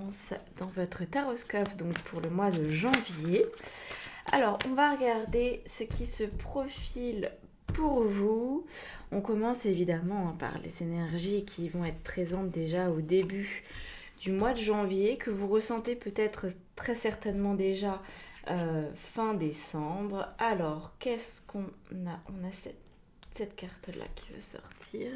lance dans votre taroscope donc pour le mois de janvier. Alors, on va regarder ce qui se profile pour vous. On commence évidemment par les énergies qui vont être présentes déjà au début du mois de janvier, que vous ressentez peut-être très certainement déjà fin décembre. Alors, qu'est-ce qu'on a? On a cette carte-là qui veut sortir.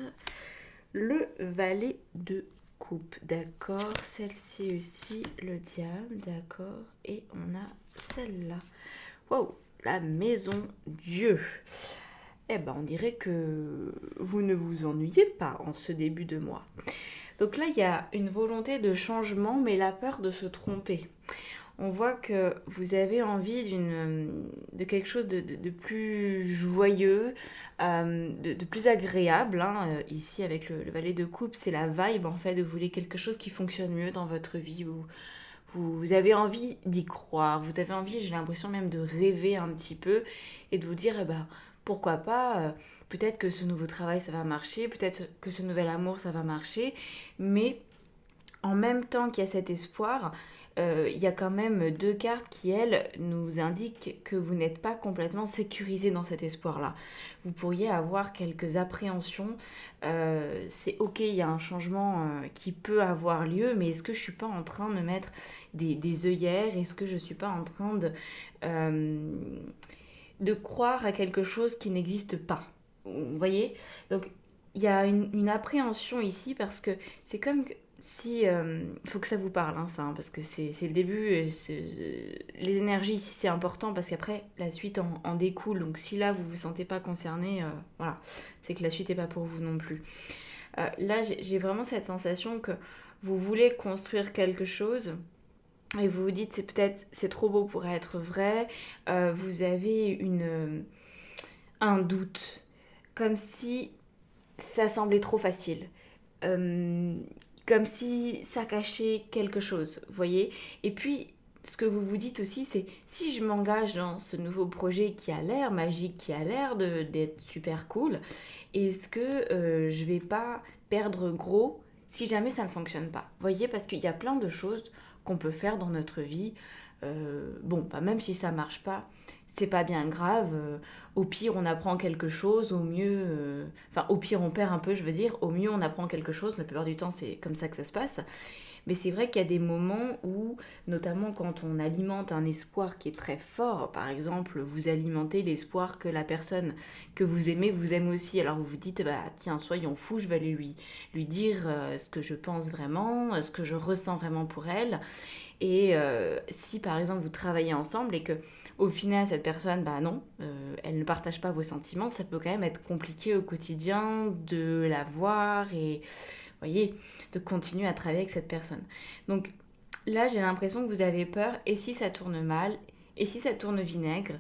Le valet de coupe, d'accord. Celle-ci aussi, le diable, d'accord. Et on a celle-là. Wow, la maison Dieu. Eh ben, on dirait que vous ne vous ennuyez pas en ce début de mois. Donc là, il y a une volonté de changement, mais la peur de se tromper. On voit que vous avez envie de quelque chose de plus joyeux, de plus agréable. Ici, avec le valet de coupe, c'est la vibe, en fait, de vous voulez quelque chose qui fonctionne mieux dans votre vie. Vous avez envie d'y croire, vous avez envie, j'ai l'impression même de rêver un petit peu et de vous dire, pourquoi pas, peut-être que ce nouveau travail, ça va marcher, peut-être que ce nouvel amour, ça va marcher, mais en même temps qu'il y a cet espoir, il y a quand même deux cartes qui, elles, nous indiquent que vous n'êtes pas complètement sécurisé dans cet espoir-là. Vous pourriez avoir quelques appréhensions. C'est ok, il y a un changement qui peut avoir lieu, mais est-ce que je ne suis pas en train de mettre des œillères? Est-ce que je ne suis pas en train de croire à quelque chose qui n'existe pas? Vous voyez? Donc, il y a une appréhension ici parce que c'est comme si faut que ça vous parle ça, parce que c'est le début, les énergies ici c'est important parce qu'après la suite en découle, donc si là vous vous sentez pas concerné, voilà, c'est que la suite est pas pour vous non plus. Là j'ai vraiment cette sensation que vous voulez construire quelque chose et vous vous dites c'est trop beau pour être vrai, vous avez un doute, comme si ça semblait trop facile. Comme si ça cachait quelque chose, vous voyez. Et puis, ce que vous vous dites aussi, c'est si je m'engage dans ce nouveau projet qui a l'air magique, qui a l'air d'être super cool, est-ce que je vais pas perdre gros si jamais ça ne fonctionne pas? Vous voyez, parce qu'il y a plein de choses qu'on peut faire dans notre vie. Même si ça marche pas, c'est pas bien grave. Au pire, on apprend quelque chose. Au mieux, au pire, on perd un peu, je veux dire. Au mieux, on apprend quelque chose. La plupart du temps, c'est comme ça que ça se passe. Mais c'est vrai qu'il y a des moments où, notamment quand on alimente un espoir qui est très fort, par exemple, vous alimentez l'espoir que la personne que vous aimez vous aime aussi. Alors vous vous dites, tiens, soyons fous, je vais aller lui dire ce que je pense vraiment, ce que je ressens vraiment pour elle. Et si par exemple vous travaillez ensemble et que au final cette personne, non, elle ne partage pas vos sentiments, ça peut quand même être compliqué au quotidien de la voir et, vous voyez, de continuer à travailler avec cette personne. Donc là, j'ai l'impression que vous avez peur. Et si ça tourne mal? Et si ça tourne vinaigre?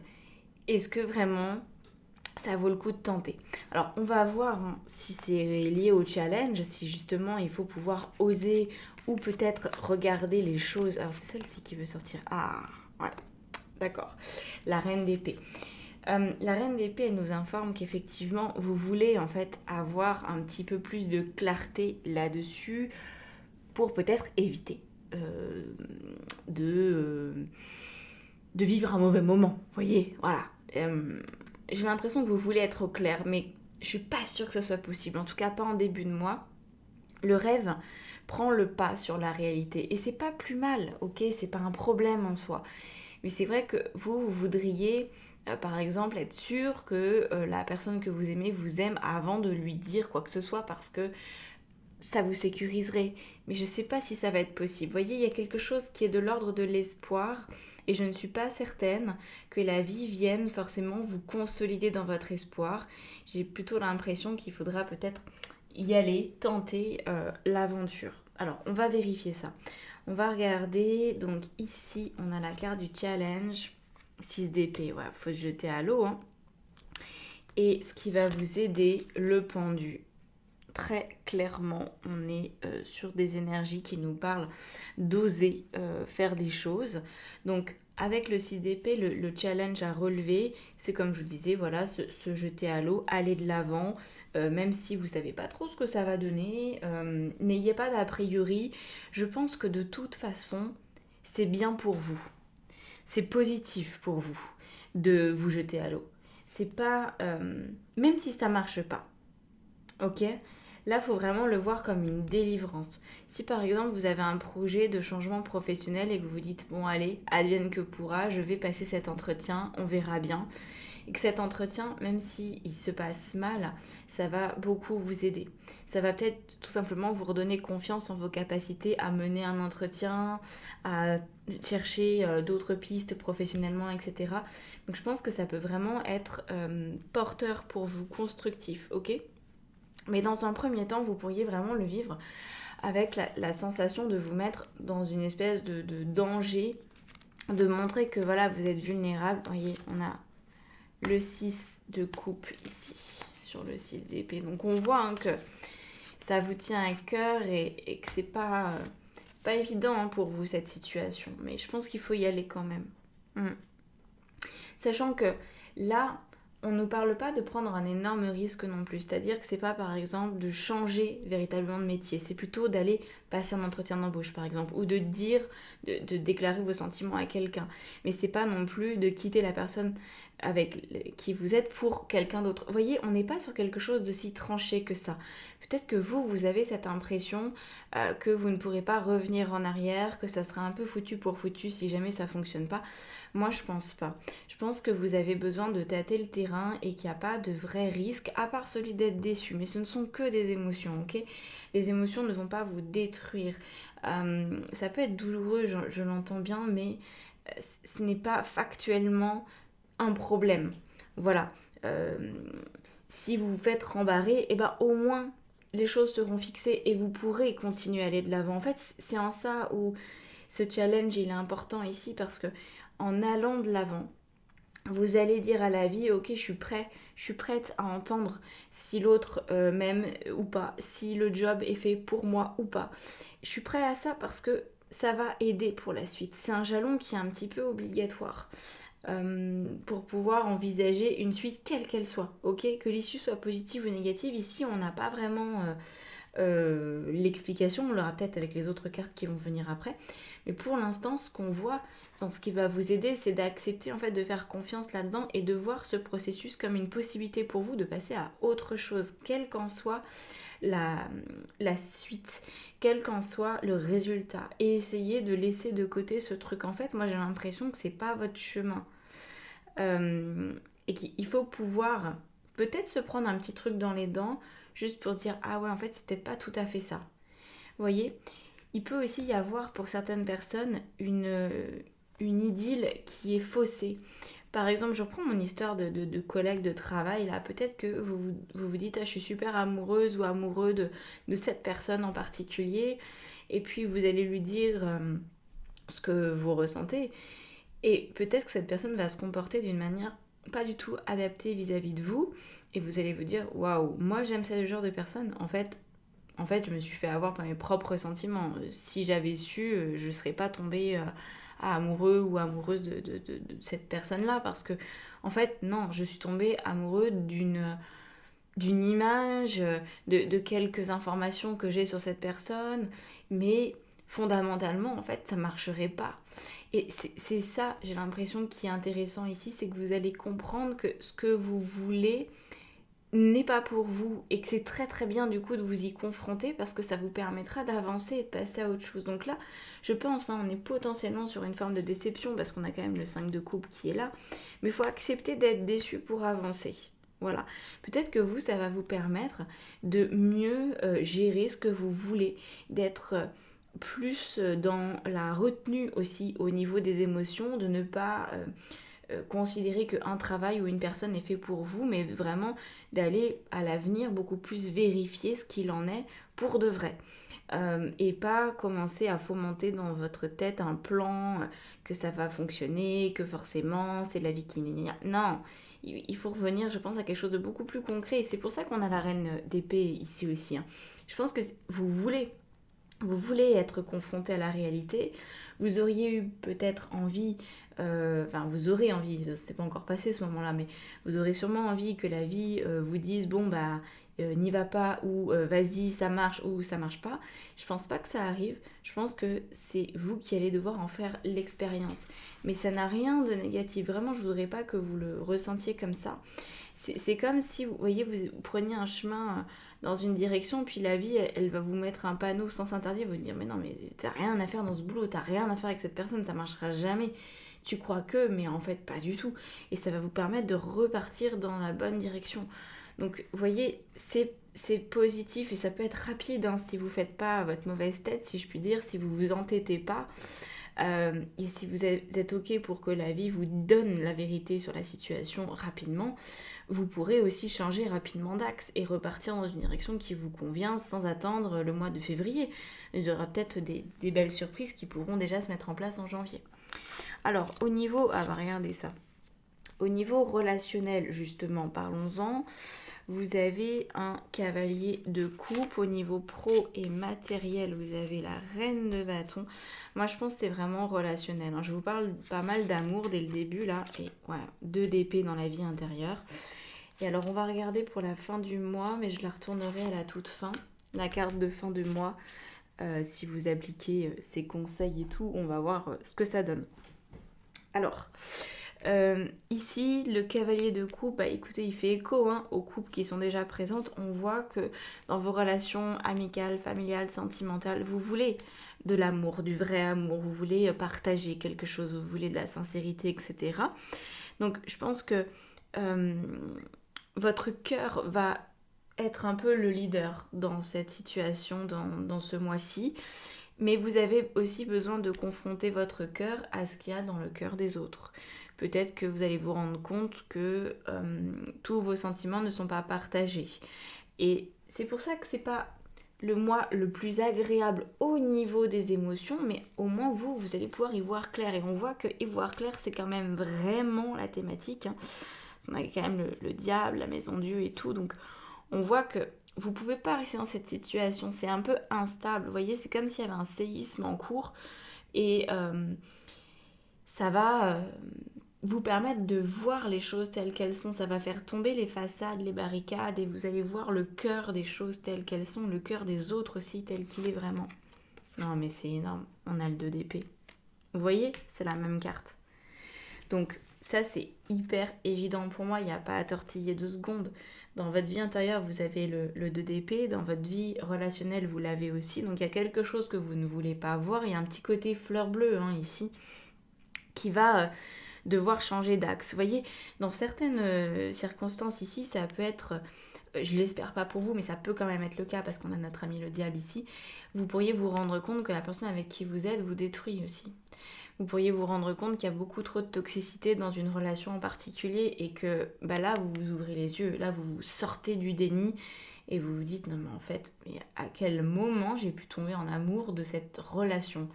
Est-ce que vraiment ça vaut le coup de tenter? Alors, on va voir si c'est lié au challenge, si justement il faut pouvoir oser ou peut-être regarder les choses. Alors, c'est celle-ci qui veut sortir. Ah, ouais, d'accord. La reine d'épée. La reine d'épée, elle nous informe qu'effectivement, vous voulez en fait avoir un petit peu plus de clarté là-dessus pour peut-être éviter de vivre un mauvais moment. Vous voyez, voilà. J'ai l'impression que vous voulez être au clair, mais je suis pas sûre que ce soit possible. En tout cas, pas en début de mois. Le rêve prend le pas sur la réalité. Et c'est pas plus mal, ok? C'est pas un problème en soi. Mais c'est vrai que vous voudriez, par exemple, être sûr que la personne que vous aimez vous aime avant de lui dire quoi que ce soit parce que ça vous sécuriserait. Mais je ne sais pas si ça va être possible. Vous voyez, il y a quelque chose qui est de l'ordre de l'espoir et je ne suis pas certaine que la vie vienne forcément vous consolider dans votre espoir. J'ai plutôt l'impression qu'il faudra peut-être y aller, tenter l'aventure. Alors, on va vérifier ça. On va regarder, donc ici, on a la carte du challenge, 6 d'épée, ouais, faut se jeter à l'eau. Et ce qui va vous aider, le pendu. très clairement, on est sur des énergies qui nous parlent d'oser faire des choses. Donc, avec le 6 d'épée, le challenge à relever, c'est comme je vous disais, voilà, se jeter à l'eau, aller de l'avant, même si vous ne savez pas trop ce que ça va donner, n'ayez pas d'a priori. Je pense que de toute façon, c'est bien pour vous. C'est positif pour vous de vous jeter à l'eau. C'est pas... même si ça marche pas, ok? Là, il faut vraiment le voir comme une délivrance. Si par exemple vous avez un projet de changement professionnel et que vous vous dites bon allez, advienne que pourra, je vais passer cet entretien, on verra bien. Et que cet entretien, même s'il se passe mal, ça va beaucoup vous aider. Ça va peut-être tout simplement vous redonner confiance en vos capacités à mener un entretien, à chercher d'autres pistes professionnellement, etc. Donc je pense que ça peut vraiment être porteur pour vous, constructif, ok? Mais dans un premier temps, vous pourriez vraiment le vivre avec la sensation de vous mettre dans une espèce de danger, de montrer que voilà, vous êtes vulnérable. Vous voyez, on a le 6 de coupe ici, sur le 6 d'épée. Donc on voit hein, que ça vous tient à cœur et que c'est pas évident hein, pour vous cette situation. Mais je pense qu'il faut y aller quand même. Sachant que là, on ne nous parle pas de prendre un énorme risque non plus. C'est-à-dire que c'est pas par exemple de changer véritablement de métier. C'est plutôt d'aller passer un entretien d'embauche par exemple. Ou de dire, de déclarer vos sentiments à quelqu'un. Mais c'est pas non plus de quitter la personne avec qui vous êtes pour quelqu'un d'autre. Vous voyez, on n'est pas sur quelque chose de si tranché que ça. Peut-être que vous avez cette impression que vous ne pourrez pas revenir en arrière, que ça sera un peu foutu pour foutu si jamais ça fonctionne pas. Moi, je pense pas. Je pense que vous avez besoin de tâter le terrain et qu'il n'y a pas de vrai risque, à part celui d'être déçu. Mais ce ne sont que des émotions, ok? Les émotions ne vont pas vous détruire. Ça peut être douloureux, je l'entends bien, mais ce n'est pas factuellement un problème. Voilà. Si vous vous faites rembarrer, et ben au moins les choses seront fixées et vous pourrez continuer à aller de l'avant. En fait, c'est en ça où ce challenge il est important ici parce que en allant de l'avant, vous allez dire à la vie, ok, je suis prête à entendre si l'autre m'aime ou pas, si le job est fait pour moi ou pas. Je suis prête à ça parce que ça va aider pour la suite. C'est un jalon qui est un petit peu obligatoire pour pouvoir envisager une suite quelle qu'elle soit, ok? Que l'issue soit positive ou négative, ici on n'a pas vraiment l'explication, on l'aura peut-être avec les autres cartes qui vont venir après, mais pour l'instant ce qu'on voit dans ce qui va vous aider, c'est d'accepter en fait de faire confiance là-dedans et de voir ce processus comme une possibilité pour vous de passer à autre chose, quelle qu'en soit la suite, quel qu'en soit le résultat, et essayer de laisser de côté ce truc. En fait, moi j'ai l'impression que c'est pas votre chemin et qu'il faut pouvoir peut-être se prendre un petit truc dans les dents juste pour se dire ah ouais en fait c'est peut-être pas tout à fait ça. Vous voyez, il peut aussi y avoir pour certaines personnes une idylle qui est faussée. Par exemple, je reprends mon histoire de collègue de travail, là, peut-être que vous dites ah, je suis super amoureuse ou amoureux de cette personne en particulier, et puis vous allez lui dire ce que vous ressentez, et peut-être que cette personne va se comporter d'une manière pas du tout adaptée vis-à-vis de vous, et vous allez vous dire waouh, moi j'aime ce genre de personne, en fait, je me suis fait avoir par mes propres sentiments. Si j'avais su, je ne serais pas tombée amoureux ou amoureuse de cette personne-là. Parce que, en fait, non, je suis tombée amoureuse d'une image, de quelques informations que j'ai sur cette personne. Mais fondamentalement, en fait, ça ne marcherait pas. Et c'est ça, j'ai l'impression, qui est intéressant ici, c'est que vous allez comprendre que ce que vous voulez n'est pas pour vous et que c'est très très bien du coup de vous y confronter parce que ça vous permettra d'avancer et de passer à autre chose. Donc là, je pense, on est potentiellement sur une forme de déception parce qu'on a quand même le 5 de coupe qui est là, mais il faut accepter d'être déçu pour avancer. Voilà. Peut-être que vous, ça va vous permettre de mieux gérer ce que vous voulez, d'être plus dans la retenue aussi au niveau des émotions, de ne pas considérer qu'un travail ou une personne est fait pour vous, mais vraiment d'aller à l'avenir beaucoup plus vérifier ce qu'il en est pour de vrai. et pas commencer à fomenter dans votre tête un plan que ça va fonctionner, que forcément c'est la vie qui... Non, il faut revenir, je pense, à quelque chose de beaucoup plus concret. Et c'est pour ça qu'on a la reine d'épée ici aussi, hein. Je pense que vous voulez être confronté à la réalité, vous auriez eu peut-être envie, enfin vous aurez envie, c'est pas encore passé ce moment-là, mais vous aurez sûrement envie que la vie vous dise bon bah n'y va pas ou vas-y ça marche ou ça marche pas. Je pense pas que ça arrive, je pense que c'est vous qui allez devoir en faire l'expérience. Mais ça n'a rien de négatif, vraiment je voudrais pas que vous le ressentiez comme ça. C'est comme si vous voyez vous preniez un chemin dans une direction, puis la vie, elle va vous mettre un panneau sans interdit, elle va vous dire mais non, mais t'as rien à faire dans ce boulot, t'as rien à faire avec cette personne, ça marchera jamais. Tu crois que, mais en fait pas du tout. Et ça va vous permettre de repartir dans la bonne direction. Donc, vous voyez, c'est positif et ça peut être rapide hein, si vous faites pas votre mauvaise tête, si je puis dire, si vous vous entêtez pas. Et si vous êtes OK pour que la vie vous donne la vérité sur la situation rapidement, vous pourrez aussi changer rapidement d'axe et repartir dans une direction qui vous convient sans attendre le mois de février. Il y aura peut-être des belles surprises qui pourront déjà se mettre en place en janvier. Alors, au niveau... Ah bah regardez ça. Au niveau relationnel, justement, parlons-en. Vous avez un cavalier de coupe. Au niveau pro et matériel, vous avez la reine de bâton. Moi, je pense que c'est vraiment relationnel, hein. Je vous parle pas mal d'amour dès le début, là. Et voilà, 2 d'épée dans la vie intérieure. Et alors, on va regarder pour la fin du mois, mais je la retournerai à la toute fin. La carte de fin de mois. Si vous appliquez ces conseils et tout, on va voir ce que ça donne. Alors... ici, le cavalier de coupe, bah, écoutez, il fait écho hein, aux coupes qui sont déjà présentes. On voit que dans vos relations amicales, familiales, sentimentales, vous voulez de l'amour, du vrai amour, vous voulez partager quelque chose, vous voulez de la sincérité, etc. Donc, je pense que votre cœur va être un peu le leader dans cette situation, dans ce mois-ci. Mais vous avez aussi besoin de confronter votre cœur à ce qu'il y a dans le cœur des autres. Peut-être que vous allez vous rendre compte que tous vos sentiments ne sont pas partagés. Et c'est pour ça que c'est pas le mois le plus agréable au niveau des émotions, mais au moins vous allez pouvoir y voir clair. Et on voit que y voir clair, c'est quand même vraiment la thématique, hein. On a quand même le diable, la maison Dieu et tout, donc on voit que vous pouvez pas rester dans cette situation, c'est un peu instable, vous voyez, c'est comme s'il y avait un séisme en cours et ça va vous permettre de voir les choses telles qu'elles sont, ça va faire tomber les façades, les barricades et vous allez voir le cœur des choses telles qu'elles sont, le cœur des autres aussi tel qu'il est vraiment. Non mais c'est énorme, on a le 2 d'épée. Vous voyez, c'est la même carte. Donc ça c'est hyper évident pour moi, il n'y a pas à tortiller 2 secondes. Dans votre vie intérieure, vous avez le 2 d'épée, dans votre vie relationnelle, vous l'avez aussi. Donc il y a quelque chose que vous ne voulez pas voir, il y a un petit côté fleur bleue hein, ici, qui va devoir changer d'axe. Vous voyez, dans certaines circonstances ici, ça peut être... je l'espère pas pour vous, mais ça peut quand même être le cas parce qu'on a notre ami le diable ici. Vous pourriez vous rendre compte que la personne avec qui vous êtes vous détruit aussi. Vous pourriez vous rendre compte qu'il y a beaucoup trop de toxicité dans une relation en particulier et que bah là, vous vous ouvrez les yeux, là, vous vous sortez du déni et vous vous dites non mais en fait, à quel moment j'ai pu tomber en amour de cette relation ?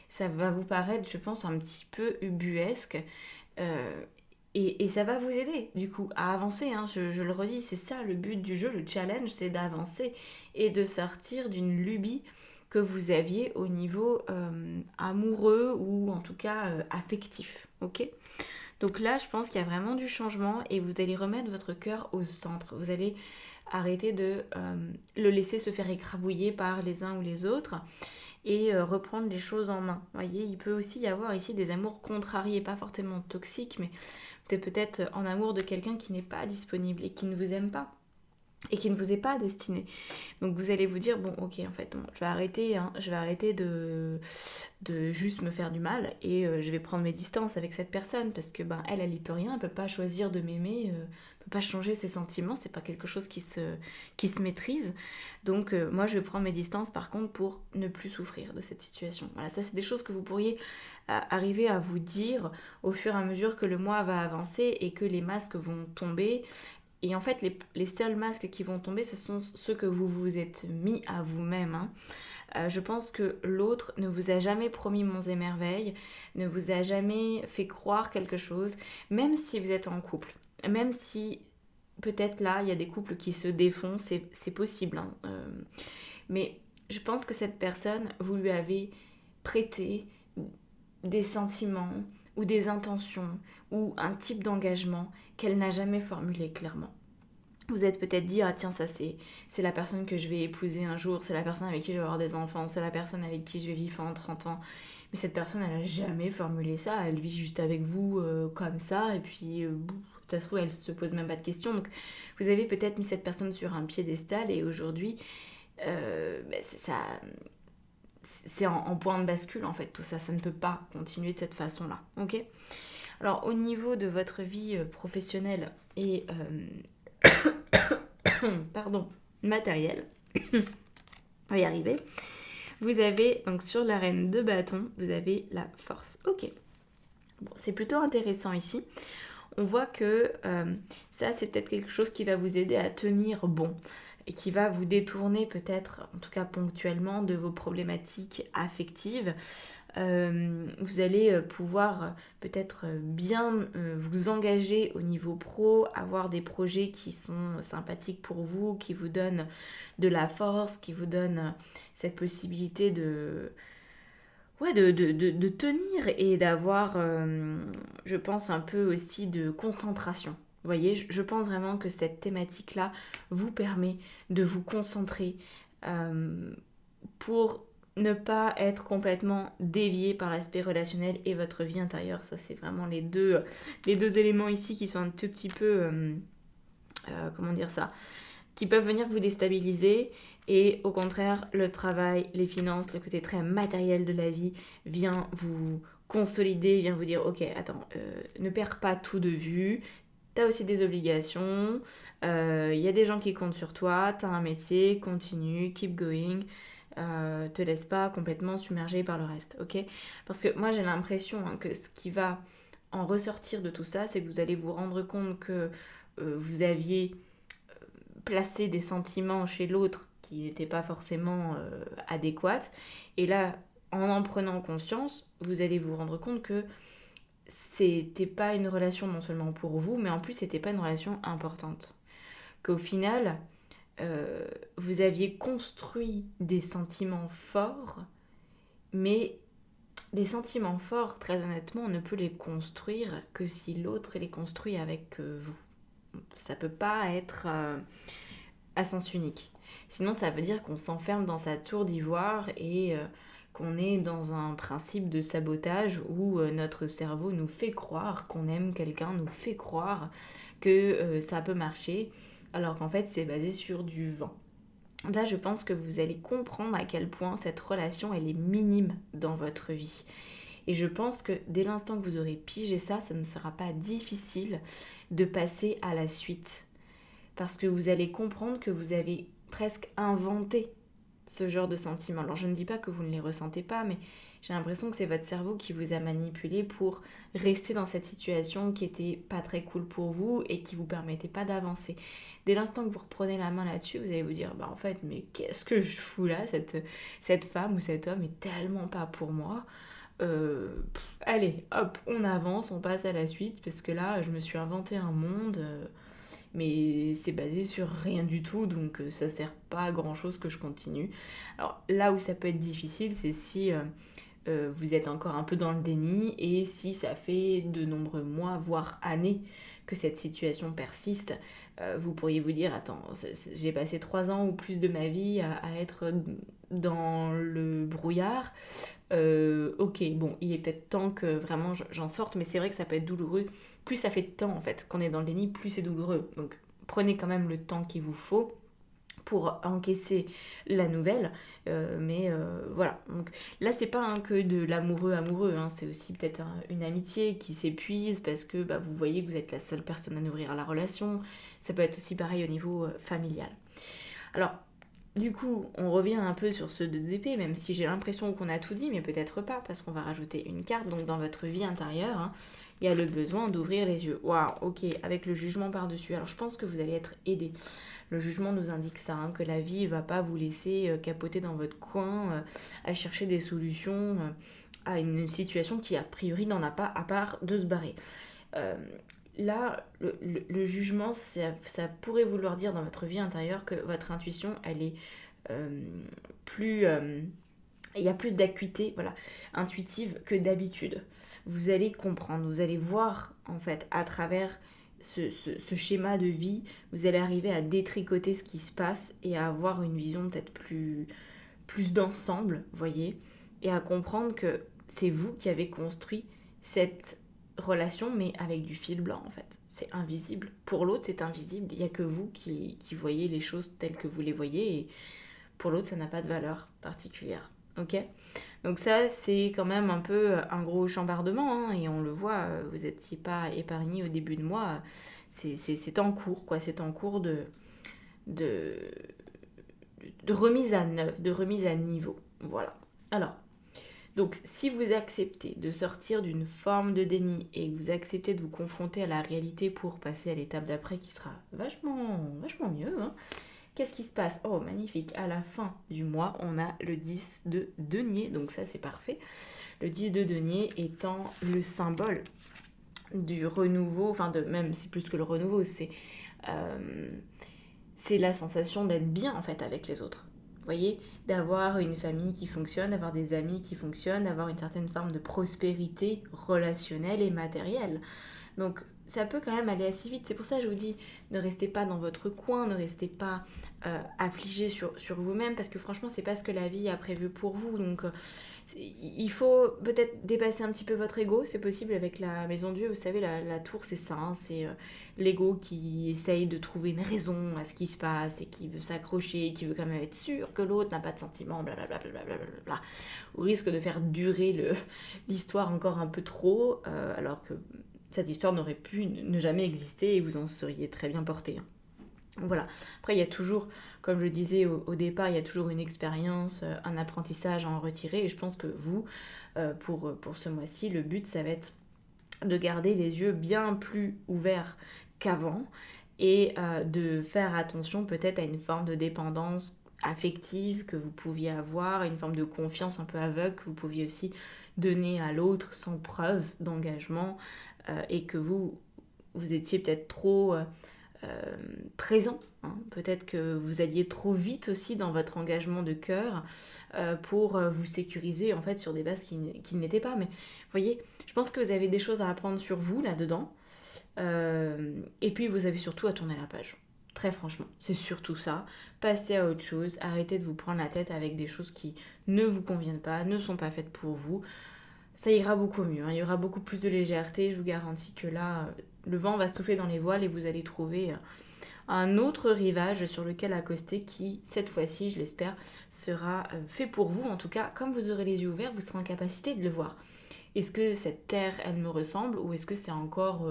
Ça va vous paraître, je pense, un petit peu ubuesque et ça va vous aider du coup à avancer, hein. Je le redis, c'est ça le but du jeu, le challenge, c'est d'avancer et de sortir d'une lubie que vous aviez au niveau amoureux ou en tout cas affectif, ok ? Donc là, je pense qu'il y a vraiment du changement et vous allez remettre votre cœur au centre. Vous allez arrêter de le laisser se faire écrabouiller par les uns ou les autres et reprendre les choses en main. Vous voyez, il peut aussi y avoir ici des amours contrariés, pas forcément toxiques, mais vous êtes peut-être en amour de quelqu'un qui n'est pas disponible et qui ne vous aime pas et qui ne vous est pas destiné. Donc vous allez vous dire, bon ok, en fait, bon, je vais arrêter de juste me faire du mal et je vais prendre mes distances avec cette personne parce que ben elle y peut rien, elle peut pas choisir de m'aimer, peut pas changer ses sentiments, c'est pas quelque chose qui se maîtrise. Donc moi je vais prendre mes distances par contre pour ne plus souffrir de cette situation. Voilà, ça c'est des choses que vous pourriez arriver à vous dire au fur et à mesure que le mois va avancer et que les masques vont tomber Et en fait, les seuls masques qui vont tomber, ce sont ceux que vous vous êtes mis à vous-même, hein. Je pense que l'autre ne vous a jamais promis monts et merveilles, ne vous a jamais fait croire quelque chose, même si vous êtes en couple. Même si peut-être là, il y a des couples qui se défont, c'est possible, hein. Mais je pense que cette personne, vous lui avez prêté des sentiments ou des intentions ou un type d'engagement qu'elle n'a jamais formulé clairement. Vous êtes peut-être dit, ah tiens, ça c'est la personne que je vais épouser un jour, c'est la personne avec qui je vais avoir des enfants, c'est la personne avec qui je vais vivre pendant 30 ans. Mais cette personne, elle n'a jamais formulé ça, elle vit juste avec vous comme ça, et puis ça se trouve, elle se pose même pas de questions. Donc vous avez peut-être mis cette personne sur un piédestal, et aujourd'hui, c'est en point de bascule en fait, tout ça, ça ne peut pas continuer de cette façon-là, ok? Alors au niveau de votre vie professionnelle et pardon, matérielle, on va y arriver, vous avez donc sur la reine de bâton, vous avez la force, ok. Bon, c'est plutôt intéressant ici. On voit que ça c'est peut-être quelque chose qui va vous aider à tenir bon et qui va vous détourner peut-être, en tout cas ponctuellement, de vos problématiques affectives. Vous allez pouvoir peut-être bien vous engager au niveau pro, avoir des projets qui sont sympathiques pour vous, qui vous donnent de la force, qui vous donnent cette possibilité de tenir et d'avoir, je pense, un peu aussi de concentration. Vous voyez, je pense vraiment que cette thématique-là vous permet de vous concentrer pour ne pas être complètement dévié par l'aspect relationnel et votre vie intérieure. Ça, c'est vraiment les deux éléments ici qui sont un tout petit peu, comment dire ça, qui peuvent venir vous déstabiliser. Et au contraire, le travail, les finances, le côté très matériel de la vie vient vous consolider, vient vous dire, ok, attends, ne perds pas tout de vue, t'as aussi des obligations, y a des gens qui comptent sur toi, t'as un métier, continue, keep going, te laisse pas complètement submerger par le reste, ok? Parce que moi j'ai l'impression que ce qui va en ressortir de tout ça, c'est que vous allez vous rendre compte que vous aviez placé des sentiments chez l'autre qui n'étaient pas forcément adéquats. Et là, en prenant conscience, vous allez vous rendre compte que c'était pas une relation non seulement pour vous, mais en plus c'était pas une relation importante. Qu'au final, vous aviez construit des sentiments forts, mais des sentiments forts, très honnêtement, on ne peut les construire que si l'autre les construit avec vous. Ça peut pas être à sens unique. Sinon, ça veut dire qu'on s'enferme dans sa tour d'ivoire et qu'on est dans un principe de sabotage où notre cerveau nous fait croire qu'on aime quelqu'un, nous fait croire que ça peut marcher, alors qu'en fait, c'est basé sur du vent. Là, je pense que vous allez comprendre à quel point cette relation, elle est minime dans votre vie. Et je pense que dès l'instant que vous aurez pigé ça, ça ne sera pas difficile de passer à la suite. Parce que vous allez comprendre que vous avez presque inventé ce genre de sentiments. Alors je ne dis pas que vous ne les ressentez pas, mais j'ai l'impression que c'est votre cerveau qui vous a manipulé pour rester dans cette situation qui était pas très cool pour vous et qui vous permettait pas d'avancer. Dès l'instant que vous reprenez la main là-dessus, vous allez vous dire, bah en fait, mais qu'est-ce que je fous là, cette femme ou cet homme est tellement pas pour moi. Allez, hop, on avance, on passe à la suite, parce que là, je me suis inventé un monde, mais c'est basé sur rien du tout, donc ça sert pas à grand chose que je continue. Alors là où ça peut être difficile, c'est si vous êtes encore un peu dans le déni et si ça fait de nombreux mois, voire années que cette situation persiste. Vous pourriez vous dire, attends, j'ai passé 3 ans ou plus de ma vie à être dans le brouillard. Ok, bon, il est peut-être temps que vraiment j'en sorte, mais c'est vrai que ça peut être douloureux. Plus ça fait de temps en fait qu'on est dans le déni, plus c'est douloureux. Donc prenez quand même le temps qu'il vous faut pour encaisser la nouvelle, mais voilà. Donc là c'est pas que de l'amoureux hein, c'est aussi peut-être une amitié qui s'épuise parce que bah, vous voyez que vous êtes la seule personne à nourrir la relation. Ça peut être aussi pareil au niveau familial. Alors Du coup, on revient un peu sur ce 2 d'épée, même si j'ai l'impression qu'on a tout dit, mais peut-être pas, parce qu'on va rajouter une carte. Donc dans votre vie intérieure, hein, il y a le besoin d'ouvrir les yeux. Waouh, ok, avec le jugement par-dessus. Alors je pense que vous allez être aidé. Le jugement nous indique ça, hein, que la vie ne va pas vous laisser capoter dans votre coin, à chercher des solutions à une situation qui a priori n'en a pas, à part de se barrer. Euh, Là, le jugement, ça pourrait vouloir dire dans votre vie intérieure que votre intuition, elle est euh, plus... il y a plus d'acuité, voilà, intuitive que d'habitude. Vous allez comprendre, vous allez voir, en fait, à travers ce schéma de vie, vous allez arriver à détricoter ce qui se passe et à avoir une vision peut-être plus d'ensemble, voyez, et à comprendre que c'est vous qui avez construit cette relation, mais avec du fil blanc en fait. C'est invisible. Pour l'autre, c'est invisible. Il n'y a que vous qui voyez les choses telles que vous les voyez, et pour l'autre, ça n'a pas de valeur particulière. Ok? Donc ça, c'est quand même un peu un gros chambardement, hein, et on le voit, vous n'étiez pas épargné au début de mois. C'est en cours, quoi. C'est en cours de, de remise à neuf, de remise à niveau. Voilà. Alors, donc, si vous acceptez de sortir d'une forme de déni et que vous acceptez de vous confronter à la réalité pour passer à l'étape d'après qui sera vachement mieux, hein, qu'est-ce qui se passe? Oh, magnifique. À la fin du mois, on a le 10 de denier, donc ça c'est parfait. Le 10 de denier étant le symbole du renouveau, enfin même c'est plus que le renouveau, euh, c'est la sensation d'être bien en fait avec les autres. Vous voyez, d'avoir une famille qui fonctionne, d'avoir des amis qui fonctionnent, d'avoir une certaine forme de prospérité relationnelle et matérielle. Donc ça peut quand même aller assez vite. C'est pour ça que je vous dis, ne restez pas dans votre coin, ne restez pas affligé sur vous-même, parce que franchement, c'est pas ce que la vie a prévu pour vous. Donc il faut peut-être dépasser un petit peu votre ego, c'est possible avec la maison Dieu. Vous savez, la tour, c'est ça, hein, c'est l'ego qui essaye de trouver une raison à ce qui se passe et qui veut s'accrocher, qui veut quand même être sûr que l'autre n'a pas de sentiments, blablabla, blablabla, au risque de faire durer l'histoire encore un peu trop, alors que cette histoire n'aurait pu ne jamais exister et vous en seriez très bien porté. Hein. Voilà. Après, il y a toujours, comme je le disais au départ, il y a toujours une expérience, un apprentissage à en retirer. Et je pense que vous, pour ce mois-ci, le but, ça va être de garder les yeux bien plus ouverts qu'avant et de faire attention peut-être à une forme de dépendance affective que vous pouviez avoir, une forme de confiance un peu aveugle que vous pouviez aussi donner à l'autre sans preuve d'engagement, et que vous étiez peut-être trop présent. Hein. Peut-être que vous alliez trop vite aussi dans votre engagement de cœur pour vous sécuriser en fait sur des bases qui ne l'étaient pas. Mais vous voyez, je pense que vous avez des choses à apprendre sur vous là-dedans. Et puis vous avez surtout à tourner la page. Très franchement, c'est surtout ça. Passez à autre chose, arrêtez de vous prendre la tête avec des choses qui ne vous conviennent pas, ne sont pas faites pour vous. Ça ira beaucoup mieux, hein. Il y aura beaucoup plus de légèreté, je vous garantis que là, le vent va souffler dans les voiles et vous allez trouver un autre rivage sur lequel accoster qui, cette fois-ci, je l'espère, sera fait pour vous. En tout cas, comme vous aurez les yeux ouverts, vous serez en capacité de le voir. Est-ce que cette terre, elle me ressemble, ou est-ce que c'est encore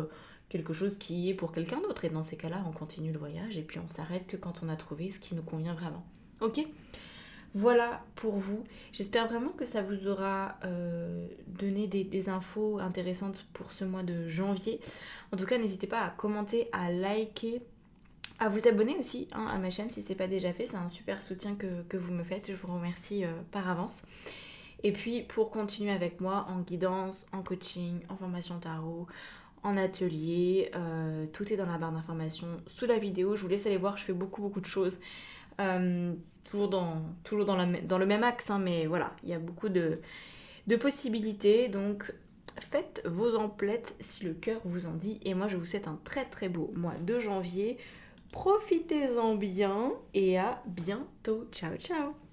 quelque chose qui est pour quelqu'un d'autre? Et dans ces cas-là, on continue le voyage et puis on s'arrête que quand on a trouvé ce qui nous convient vraiment. Ok ? Voilà pour vous. J'espère vraiment que ça vous aura donné des infos intéressantes pour ce mois de janvier. En tout cas, n'hésitez pas à commenter, à liker, à vous abonner aussi, hein, à ma chaîne si ce n'est pas déjà fait. C'est un super soutien que vous me faites. Je vous remercie par avance. Et puis pour continuer avec moi en guidance, en coaching, en formation tarot, en atelier, tout est dans la barre d'informations sous la vidéo. Je vous laisse aller voir, je fais beaucoup de choses. Toujours dans le même axe, hein, mais voilà, il y a beaucoup de possibilités. Donc faites vos emplettes si le cœur vous en dit. Et moi je vous souhaite un très beau mois de janvier. Profitez-en bien et à bientôt. Ciao ciao.